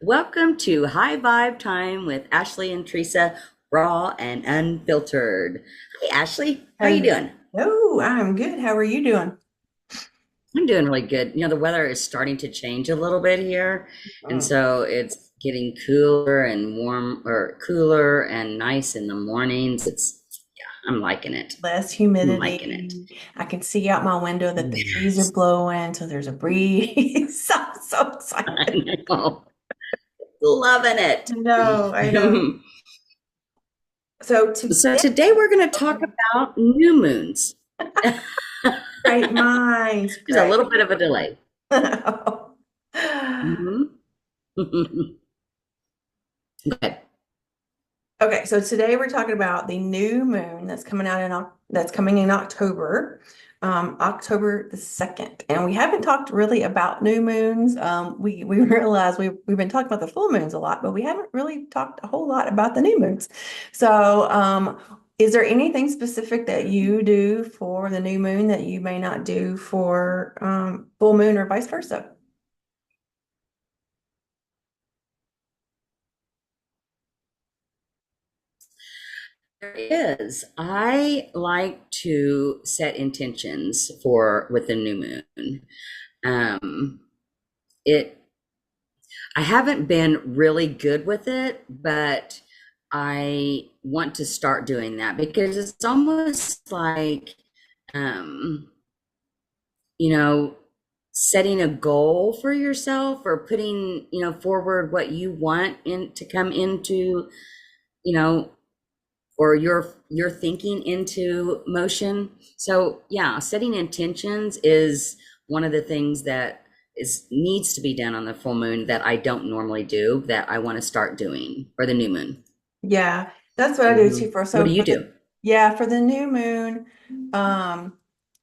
Welcome to High Vibe Time with Ashley and Teresa, raw and unfiltered. Hi, Ashley. How are you doing? Hello, I'm good. How are you doing? I'm doing really good. The weather is starting to change a little bit here, and Mm. so it's getting cooler and warm, or cooler and nice in the mornings. I'm liking it. Less I'm liking it. humidity. I can see out my window that the trees are Yes, blowing, so there's a breeze. I'm so excited. I know. Loving it. No, I know. So So today, today we're going to talk about new moons. great minds, There's a great. little bit of a delay. Mhm. Okay. Okay, so today we're talking about the new moon that's coming out that's coming in October, October the 2nd. And we haven't talked really about new moons. We realize we've been talking about the full moons a lot, but we haven't really talked a whole lot about the new moons. So, is there anything specific that you do for the new moon that you may not do for full moon or vice versa? There is. I like to set intentions for with the new moon. Um, it I haven't been really good with it, but I want to start doing that because it's almost like um, you know, setting a goal for yourself or putting, forward what you want in to come into, you know, or your thinking into motion. So yeah, setting intentions is one of the things that is needs to be done on the full moon that I don't normally do that I want to start doing for the new moon. Yeah, that's what I do too for What so do you for the do? yeah, for the new moon,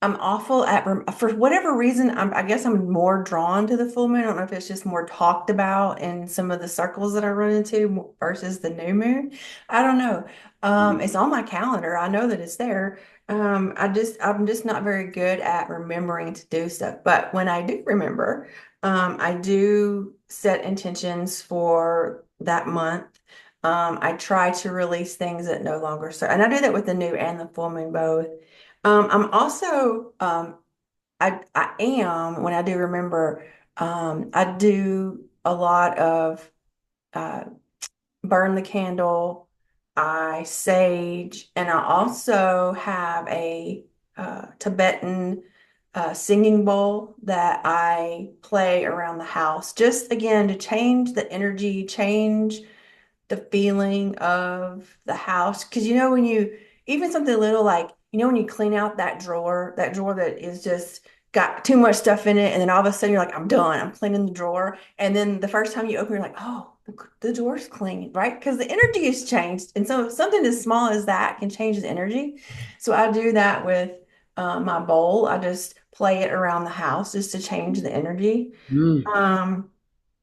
I'm awful at for whatever reason, I guess I'm more drawn to the full moon. I don't know if it's just more talked about in some of the circles that I run into versus the new moon. I don't know. It's on my calendar. I know that it's there. I'm just not very good at remembering to do stuff. But when I do remember, I do set intentions for that month. I try to release things that no longer serve, and I do that with the new and the full moon both. I'm also, I am when I do remember, I do a lot of uh, burn the candle. I sage, and I also have a Tibetan singing bowl that I play around the house, just again to change the energy, change the feeling of the house. Because when even something little like, when you clean out that drawer that is just got too much stuff in it, and then all of a sudden you're like, I'm done, I'm cleaning the drawer. And then the first time you open, you're like, oh, the drawer's clean, right? Because the energy has changed. And so something as small as that can change the energy. So I do that with my bowl. I just play it around the house just to change the energy. Mm. Um,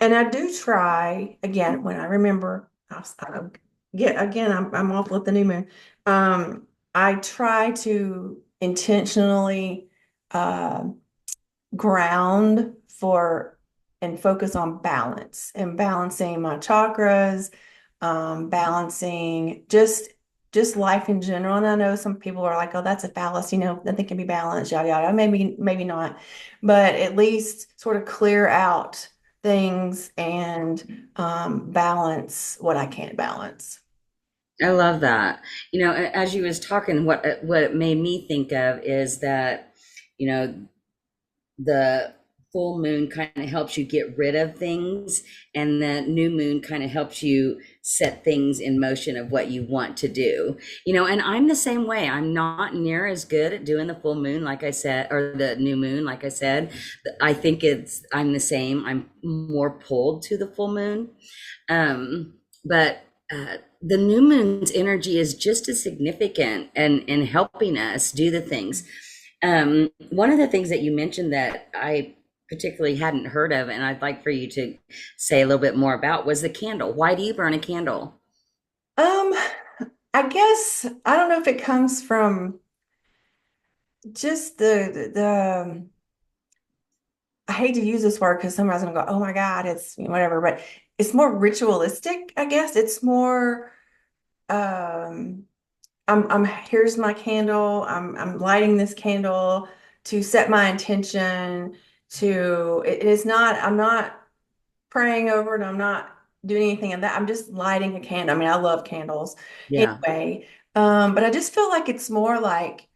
and I do try again when I remember. I'm awful with the new moon. I try to intentionally uh, ground for and focus on balance and balancing my chakras, balancing just life in general. And I know some people are like, "Oh, that's a fallacy. Nothing can be balanced, yada yada." Maybe not, but at least sort of clear out things and balance what I can't balance. I love that. As you was talking, what it made me think of is that, you know, the full moon kind of helps you get rid of things, and the new moon kind of helps you set things in motion of what you want to do. And I'm the same way. I'm not near as good at doing the full moon, like I said, or the new moon, like I said. I think I'm the same. I'm more pulled to the full moon. But the new moon's energy is just as significant in helping us do the things. One of the things that you mentioned that I particularly hadn't heard of, and I'd like for you to say a little bit more about, was the candle. Why do you burn a candle? Um, I guess I don't know if it comes from just the I hate to use this word because somebody's gonna go, oh my God, it's whatever. But it's more ritualistic, I guess. It's more um I'm here's my candle. I'm lighting this candle to set my intention to it is not I'm not praying over it. I'm not doing anything of that. I'm just lighting a candle. I mean, I love candles Yeah. anyway. But I just feel like it's more like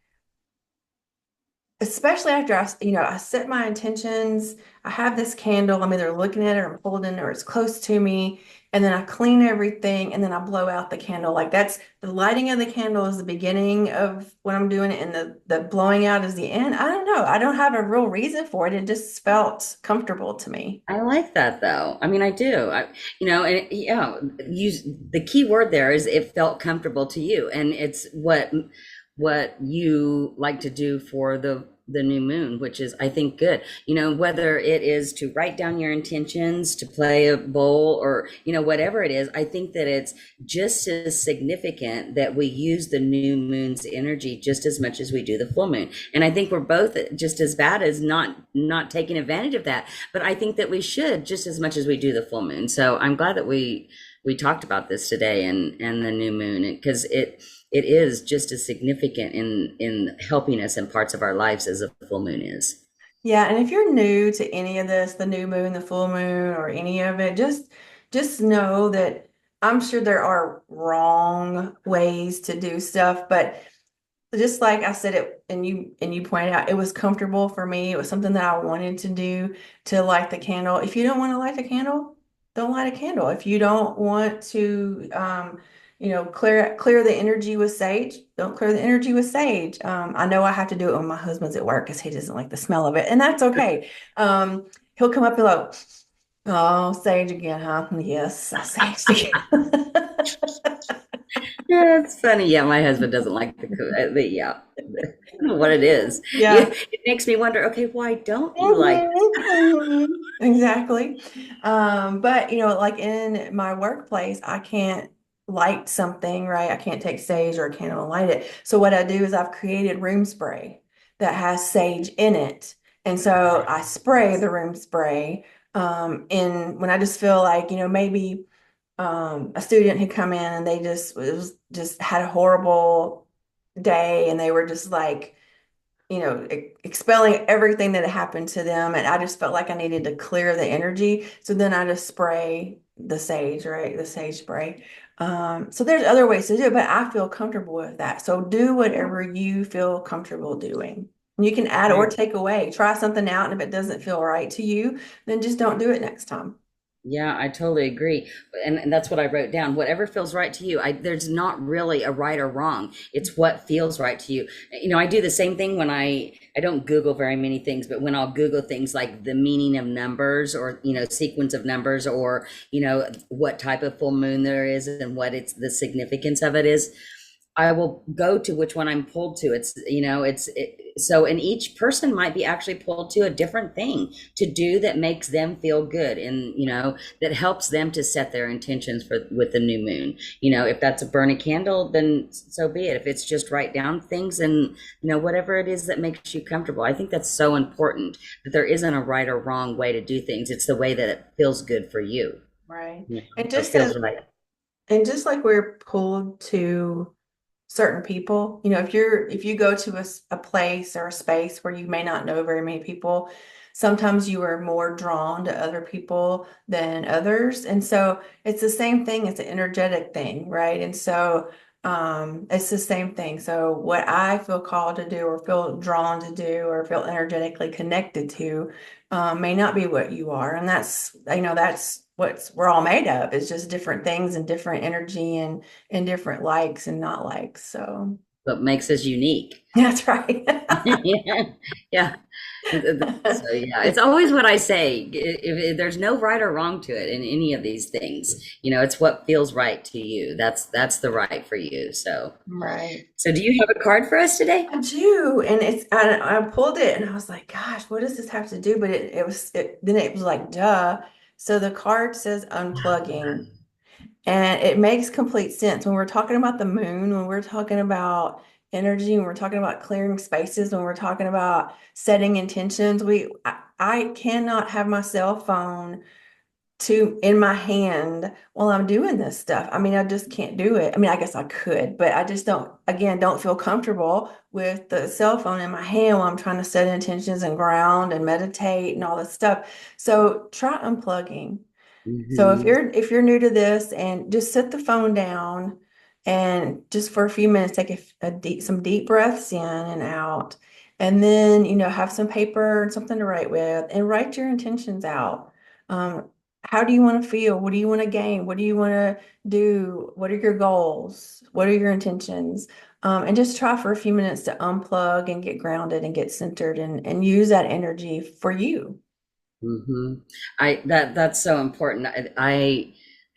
especially after I set my intentions. I have this candle. I'm either looking at it or I'm holding it or it's close to me. And then I clean everything and then I blow out the candle. Like that's the lighting of the candle is the beginning of when I'm doing it, and the blowing out is the end. I don't know. I don't have a real reason for it. It just felt comfortable to me. I like that though. I mean, I do. And yeah, use the key word there is it felt comfortable to you, and it's what you like to do for the new moon, which is I think good. Whether it is to write down your intentions, to play a bowl, or whatever it is, I think that it's just as significant that we use the new moon's energy just as much as we do the full moon. And I think we're both just as bad as not taking advantage of that. But I think that we should just as much as we do the full moon. So I'm glad that we talked about this today and the new moon, because it is just as significant in helping us in parts of our lives as a full moon is. Yeah, and if you're new to any of this, the new moon, the full moon, or any of it, just know that I'm sure there are wrong ways to do stuff, but just like I said it and you pointed out, it was comfortable for me. It was something that I wanted to do, to light the candle. If you don't want to light a candle, don't light a candle. If you don't want to clear the energy with sage, don't clear the energy with sage. I know I have to do it when my husband's at work because he doesn't like the smell of it, and that's okay. He'll come up and like, oh, sage again, huh? Yes, I sage again. Yeah, it's funny. Yeah, my husband doesn't like yeah, I don't know what it is. Yeah, Yeah. it makes me wonder, okay, why don't you like? Mhm, mhm. Exactly. But like in my workplace, I can't light something, right? I can't take sage or a candle and light it. So what I do is I've created room spray that has sage in it. And so I spray the room spray in when I just feel like, maybe a student had come in and they just had a horrible day and they were just like expelling everything that had happened to them. And I just felt like I needed to clear the energy. So then I just spray the sage, right? The sage spray. So there's other ways to do it, but I feel comfortable with that. So do whatever you feel comfortable doing. You can add or take away. Try something out, and if it doesn't feel right to you, then just don't do it next time. Yeah, I totally agree. And that's what I wrote down. Whatever feels right to you. There's not really a right or wrong. It's what feels right to you. I do the same thing when I don't Google very many things, but when I'll Google things like the meaning of numbers, or, sequence of numbers, or, what type of full moon there is and what it's the significance of it is, I will go to which one I'm pulled to. So, and each person might be actually pulled to a different thing to do that makes them feel good, and, that helps them to set their intentions for with the new moon. If that's a burn a candle, then so be it. If it's just write down things, and, whatever it is that makes you comfortable. I think that's so important, that there isn't a right or wrong way to do things. It's the way that it feels good for you, Right. you And or just as feels right. and just like we're pulled to certain people, if you go to a place or a space where you may not know very many people, sometimes you are more drawn to other people than others. And so it's the same thing, it's an energetic thing, right? And so it's the same thing. So what I feel called to do or feel drawn to do or feel energetically connected to may not be what you are. And that's what we're all made of. It's just different things and different energy and different likes and not likes. So What makes us unique. that's right. Yeah, yeah. So yeah, it's always what I say. If there's no right or wrong to it in any of these things, it's what feels right to you. That's the right for you. So, Right. so do you have a card for us today? I do. And I pulled it and I was like, gosh, what does this have to do? But then it was like, duh. So the card says unplugging. And it makes complete sense when we're talking about the moon, when we're talking about energy, when we're talking about clearing spaces, when we're talking about setting intentions. I cannot have my cell phone to in my hand while I'm doing this stuff. I mean, I just can't do it. I mean, I guess I could, but I just don't, again, don't feel comfortable with the cell phone in my hand while I'm trying to set intentions and ground and meditate and all this stuff. So try unplugging. So Hmm. if you're new to this, and just set the phone down and just for a few minutes take a deep some deep breaths in and out, and then have some paper and something to write with and write your intentions out. Um, how do you want to feel? What do you want to gain? What do you want to do? What are your goals? What are your intentions? And just try for a few minutes to unplug and get grounded and get centered and use that energy for you. Hmm. That's so important.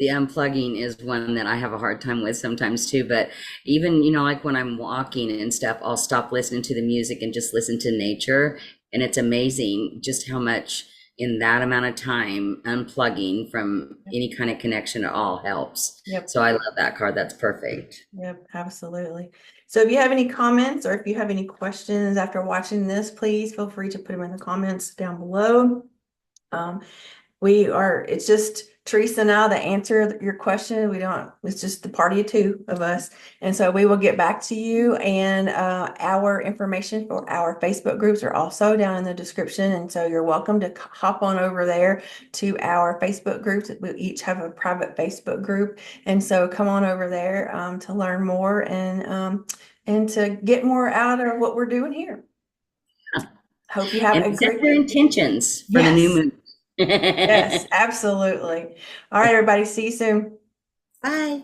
The unplugging is one that I have a hard time with sometimes too. But even, like when I'm walking and stuff, I'll stop listening to the music and just listen to nature. And it's amazing just how much in that amount of time unplugging from any kind of connection at all helps. Yep. So I love that card. That's perfect. Yep, absolutely. So if you have any comments or if you have any questions after watching this, please feel free to put them in the comments down below. Um, it's just Teresa and I that answer your question. It's just the party of two of us. And so we will get back to you. And our information for our Facebook groups are also down in the description. And so you're welcome to hop on over there to our Facebook groups. We each have a private Facebook group. And so come on over there to learn more and to get more out of what we're doing here. Hope you have And a set great, your intentions for the new yes. moon. Yes, absolutely. All right, everybody. See you soon. Bye.